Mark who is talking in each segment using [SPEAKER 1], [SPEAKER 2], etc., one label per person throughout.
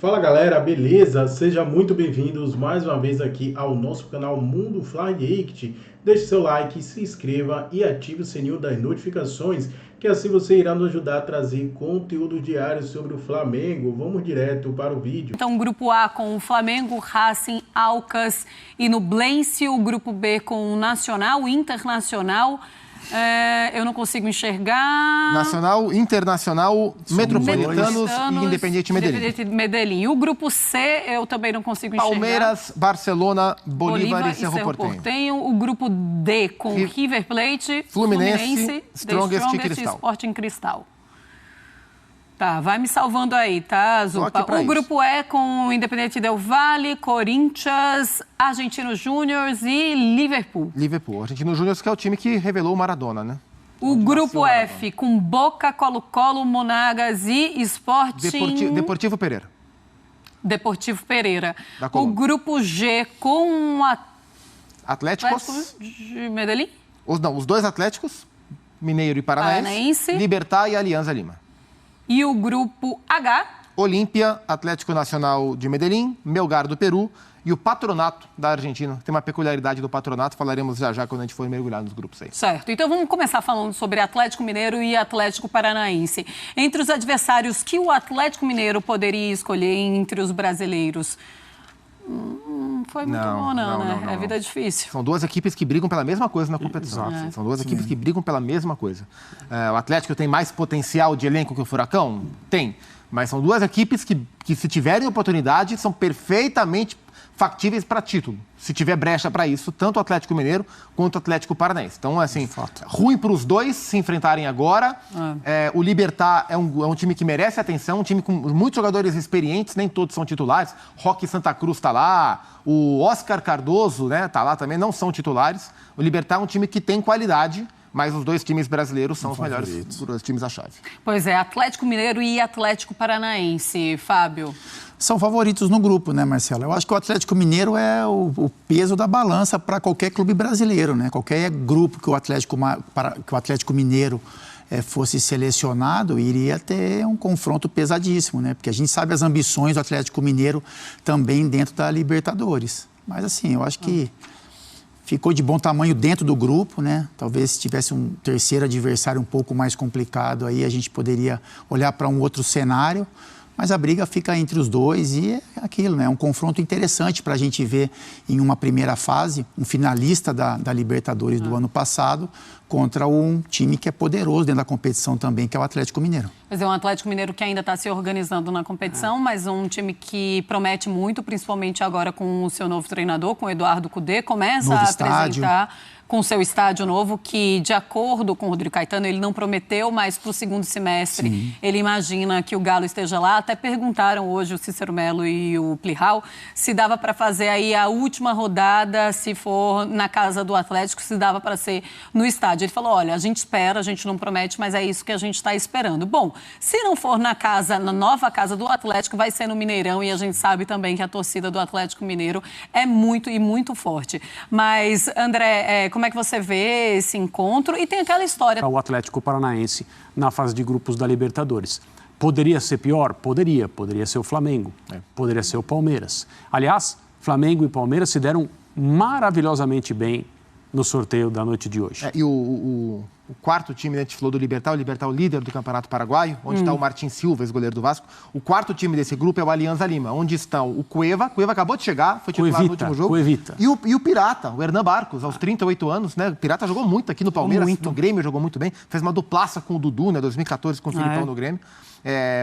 [SPEAKER 1] Fala galera, beleza? Sejam muito bem-vindos mais uma vez aqui ao nosso canal Mundo Fly React. Deixe seu like, se inscreva e ative o sininho das notificações, que assim você irá nos ajudar a trazer conteúdo diário sobre o Flamengo. Vamos direto para o vídeo.
[SPEAKER 2] Então, o grupo A com o Flamengo, Racing, Alcas e Nublense. O grupo B com o Nacional, Internacional. Eu não consigo enxergar.
[SPEAKER 3] Nacional, Internacional, Metropolitanos e Independiente Medellín.
[SPEAKER 2] E o grupo C eu também não consigo enxergar.
[SPEAKER 3] Palmeiras, Barcelona, Bolívar e Cerro Porteño.
[SPEAKER 2] O grupo D com River Plate,
[SPEAKER 3] Fluminense, Strongest e
[SPEAKER 2] Sporting Cristal. Tá, vai me salvando aí, tá, Zupa? O grupo E com Independiente Del Valle, Corinthians, Argentinos Júniors e Liverpool.
[SPEAKER 3] Argentinos Júniors, que é o time que revelou o Maradona, né?
[SPEAKER 2] O grupo F com Boca, Colo-Colo, Monagas e Sporting...
[SPEAKER 3] Deportivo Pereira.
[SPEAKER 2] O grupo G com
[SPEAKER 3] Atléticos
[SPEAKER 2] de Medellín?
[SPEAKER 3] Os dois Atléticos, Mineiro e Paranaense. Libertad e Alianza Lima.
[SPEAKER 2] E o grupo H?
[SPEAKER 3] Olímpia, Atlético Nacional de Medellín, Melgar do Peru e o Patronato da Argentina. Tem uma peculiaridade do Patronato, falaremos já quando a gente for mergulhar nos grupos aí.
[SPEAKER 2] Certo. Então vamos começar falando sobre Atlético Mineiro e Atlético Paranaense. Entre os adversários que o Atlético Mineiro poderia escolher entre os brasileiros... foi muito bom, né? É vida difícil.
[SPEAKER 3] São duas equipes que brigam pela mesma coisa na competição. São duas equipes que brigam pela mesma coisa. O Atlético tem mais potencial de elenco que o Furacão? Tem. Mas são duas equipes que se tiverem oportunidade, são perfeitamente factíveis para título. Se tiver brecha para isso, tanto o Atlético Mineiro quanto o Atlético Paranaense. Então, assim, ruim para os dois se enfrentarem agora. O Libertad é um time que merece atenção, um time com muitos jogadores experientes, nem todos são titulares. Roque Santa Cruz está lá, o Oscar Cardoso, né, tá lá também, não são titulares. O Libertad é um time que tem qualidade, mas os dois times brasileiros são os melhores times da chave.
[SPEAKER 2] Pois é, Atlético Mineiro e Atlético Paranaense. Fábio?
[SPEAKER 4] São favoritos no grupo, né, Marcelo? Eu acho que o Atlético Mineiro é o peso da balança para qualquer clube brasileiro, né? Qualquer grupo que o Atlético Mineiro fosse selecionado, iria ter um confronto pesadíssimo, né? Porque a gente sabe as ambições do Atlético Mineiro também dentro da Libertadores. Mas, assim, eu acho que ficou de bom tamanho dentro do grupo, né? Talvez se tivesse um terceiro adversário um pouco mais complicado, aí a gente poderia olhar para um outro cenário. Mas a briga fica entre os dois e é aquilo, né? É um confronto interessante para a gente ver em uma primeira fase, um finalista da Libertadores do ano passado contra um time que é poderoso dentro da competição também, que é o Atlético Mineiro.
[SPEAKER 2] Mas é um Atlético Mineiro que ainda está se organizando na competição, mas um time que promete muito, principalmente agora com o seu novo treinador, com o Eduardo Cudê, começa a apresentar com seu estádio novo, que, de acordo com o Rodrigo Caetano, ele não prometeu, mas para o segundo semestre ele imagina que o Galo esteja lá. Até perguntaram hoje o Cícero Melo e o Plihal se dava para fazer aí a última rodada, se for na casa do Atlético, se dava para ser no estádio. Ele falou, olha, a gente espera, a gente não promete, mas é isso que a gente está esperando. Bom, se não for na nova casa do Atlético, vai ser no Mineirão, e a gente sabe também que a torcida do Atlético Mineiro é muito forte. Mas, André, como é que você vê esse encontro? E tem aquela história...
[SPEAKER 5] O Atlético Paranaense na fase de grupos da Libertadores. Poderia ser pior? Poderia. Poderia ser o Flamengo. Poderia ser o Palmeiras. Aliás, Flamengo e Palmeiras se deram maravilhosamente bem no sorteio da noite de hoje.
[SPEAKER 3] E o quarto time, né, a gente falou do Libertad, o Libertad é o líder do Campeonato Paraguaio, onde está o Martin Silva, ex-goleiro do Vasco. O quarto time desse grupo é o Alianza Lima, onde estão o Cueva acabou de chegar, foi titular no último jogo. E o Pirata, o Hernan Barcos, aos 38 anos, né? O Pirata jogou muito aqui no Palmeiras, no Grêmio jogou muito bem, fez uma duplaça com o Dudu, né, 2014 com o Filipão no Grêmio.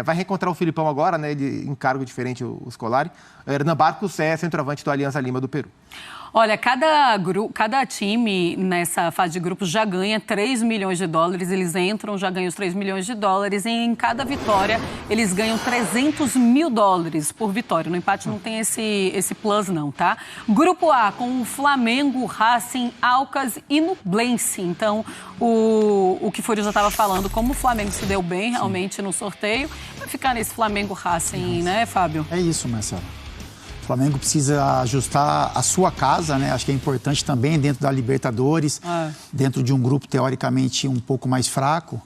[SPEAKER 3] Vai reencontrar o Filipão agora, né, ele em cargo diferente, o Scolari. O Hernan Barcos é centroavante do Alianza Lima do Peru.
[SPEAKER 2] Olha, cada time nessa fase de grupos já ganha 3 milhões de dólares, eles entram, já ganham os 3 milhões de dólares, e em cada vitória eles ganham 300 mil dólares por vitória. No empate não tem esse plus não, tá? Grupo A com o Flamengo, Racing, Alcas e Nublense. Então, o que Fúrio já estava falando, como o Flamengo se deu bem realmente no sorteio, vai ficar nesse Flamengo-Racing, né, Fábio?
[SPEAKER 4] É isso, Marcelo. O Flamengo precisa ajustar a sua casa, né? Acho que é importante também dentro da Libertadores, dentro de um grupo teoricamente um pouco mais fraco.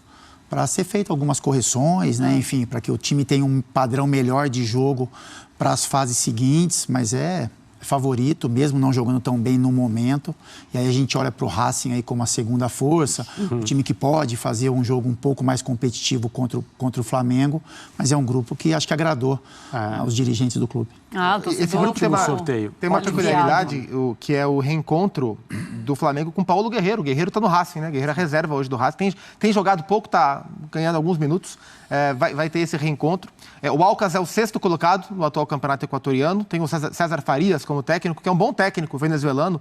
[SPEAKER 4] para ser feito algumas correções, né? Enfim, para que o time tenha um padrão melhor de jogo para as fases seguintes, mas é favorito, mesmo não jogando tão bem no momento. E aí a gente olha para o Racing aí como a segunda força, um time que pode fazer um jogo um pouco mais competitivo contra o Flamengo, mas é um grupo que acho que agradou aos dirigentes do clube.
[SPEAKER 3] Esse grupo tem uma peculiaridade, que é o reencontro do Flamengo com Paulo Guerreiro. O Guerreiro está no Racing, né? Guerreiro é reserva hoje do Racing. Tem jogado pouco, está ganhando alguns minutos. Vai ter esse reencontro. O Alcas é o 6º colocado no atual campeonato equatoriano. Tem o César Farias como técnico, que é um bom técnico venezuelano.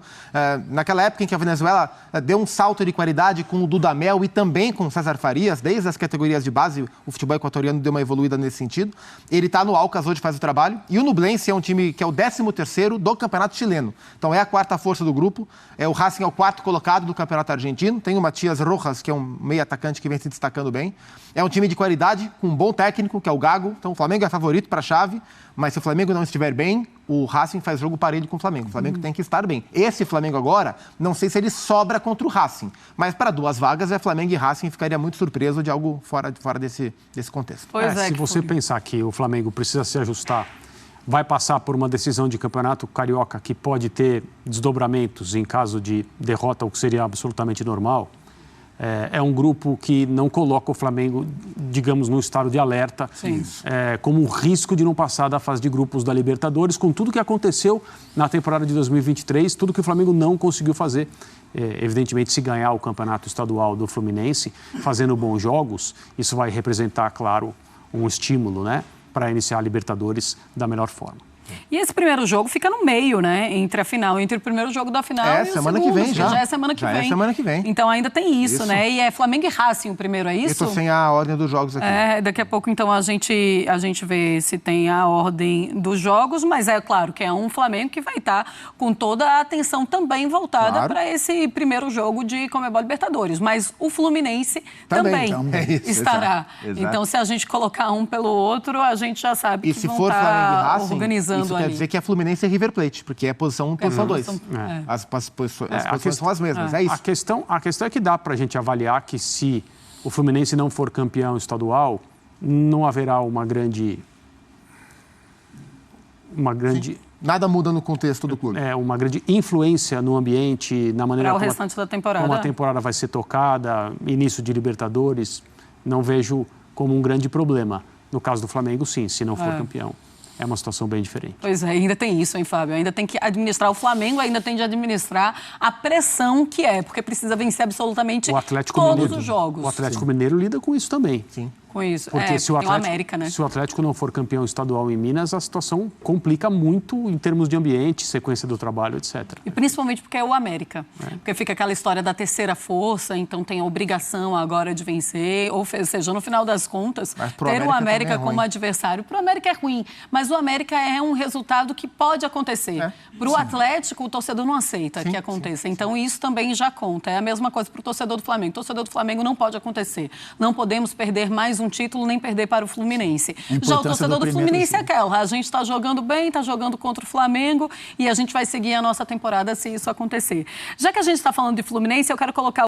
[SPEAKER 3] Naquela época em que a Venezuela deu um salto de qualidade com o Dudamel e também com o César Farias, desde as categorias de base, o futebol equatoriano deu uma evoluída nesse sentido. Ele está no Alcas hoje, faz o trabalho. E o Nublense é um time que é o 13º do campeonato chileno. Então é a 4ª força do grupo. O Racing é o 4º colocado do campeonato argentino. Tem o Matias Rojas, que é um meio atacante que vem se destacando bem. É um time de qualidade, com um bom técnico, que é o Gago. Então o Flamengo é favorito para a chave, mas se o Flamengo não estiver bem, o Racing faz jogo parelho com o Flamengo. O Flamengo tem que estar bem. Esse Flamengo agora, não sei se ele sobra contra o Racing, mas para 2 vagas é Flamengo e Racing, ficaria muito surpreso de algo fora desse contexto.
[SPEAKER 5] Se você pensar que o Flamengo precisa se ajustar, vai passar por uma decisão de campeonato carioca que pode ter desdobramentos em caso de derrota, o que seria absolutamente normal. É um grupo que não coloca o Flamengo, digamos, num estado de alerta, como um risco de não passar da fase de grupos da Libertadores, com tudo que aconteceu na temporada de 2023, tudo que o Flamengo não conseguiu fazer. Evidentemente, se ganhar o campeonato estadual do Fluminense, fazendo bons jogos, isso vai representar, claro, um estímulo, né, para iniciar a Libertadores da melhor forma.
[SPEAKER 2] E esse primeiro jogo fica no meio, né? Entre o primeiro jogo da final e o
[SPEAKER 3] semana
[SPEAKER 2] segundo.
[SPEAKER 3] Que vem, já
[SPEAKER 2] é semana que vem.
[SPEAKER 3] É semana que vem.
[SPEAKER 2] Então ainda tem isso, né? E é Flamengo e Racing o primeiro, é isso?
[SPEAKER 3] Eu tô sem a ordem dos jogos aqui.
[SPEAKER 2] Daqui a pouco, então, a gente vê se tem a ordem dos jogos, mas é claro que é um Flamengo que vai estar com toda a atenção também voltada para esse primeiro jogo de Conmebol Libertadores. Mas o Fluminense também estará.
[SPEAKER 3] Exato.
[SPEAKER 2] Então, se a gente colocar um pelo outro, a gente já sabe que vão estar organizando
[SPEAKER 3] isso
[SPEAKER 2] ali.
[SPEAKER 3] Quer dizer que é Fluminense e River Plate, porque é posição 1, posição 2. As posições são as mesmas, é isso.
[SPEAKER 5] A questão é que dá para a gente avaliar que se o Fluminense não for campeão estadual, não haverá uma grande...
[SPEAKER 3] Sim. Nada muda no contexto do clube.
[SPEAKER 5] Uma grande influência no ambiente, na maneira
[SPEAKER 2] como o restante da temporada.
[SPEAKER 5] Como a temporada vai ser tocada, início de Libertadores, não vejo como um grande problema. No caso do Flamengo, sim, se não for campeão. É uma situação bem diferente.
[SPEAKER 2] Pois é, ainda tem isso, hein, Fábio? Ainda tem que administrar o Flamengo, ainda tem de administrar a pressão que é, porque precisa vencer absolutamente todos os jogos.
[SPEAKER 5] O Atlético Mineiro lida com isso também.
[SPEAKER 3] Sim.
[SPEAKER 2] Com isso.
[SPEAKER 5] Porque se o
[SPEAKER 2] América, né?
[SPEAKER 5] Se o Atlético não for campeão estadual em Minas, a situação complica muito em termos de ambiente, sequência do trabalho, etc.
[SPEAKER 2] E principalmente porque é o América. Porque fica aquela história da terceira força, então tem a obrigação agora de vencer, ou seja, no final das contas, ter o América como adversário. Para o América é ruim, mas o América é um resultado que pode acontecer. Para o Atlético, o torcedor não aceita que aconteça. Então isso também já conta. É a mesma coisa para o torcedor do Flamengo. O torcedor do Flamengo não pode acontecer. Não podemos perder mais um título nem perder para o Fluminense. Já o torcedor do Fluminense é aquela. A gente está jogando bem, está jogando contra o Flamengo e a gente vai seguir a nossa temporada se isso acontecer. Já que a gente está falando de Fluminense, eu quero colocar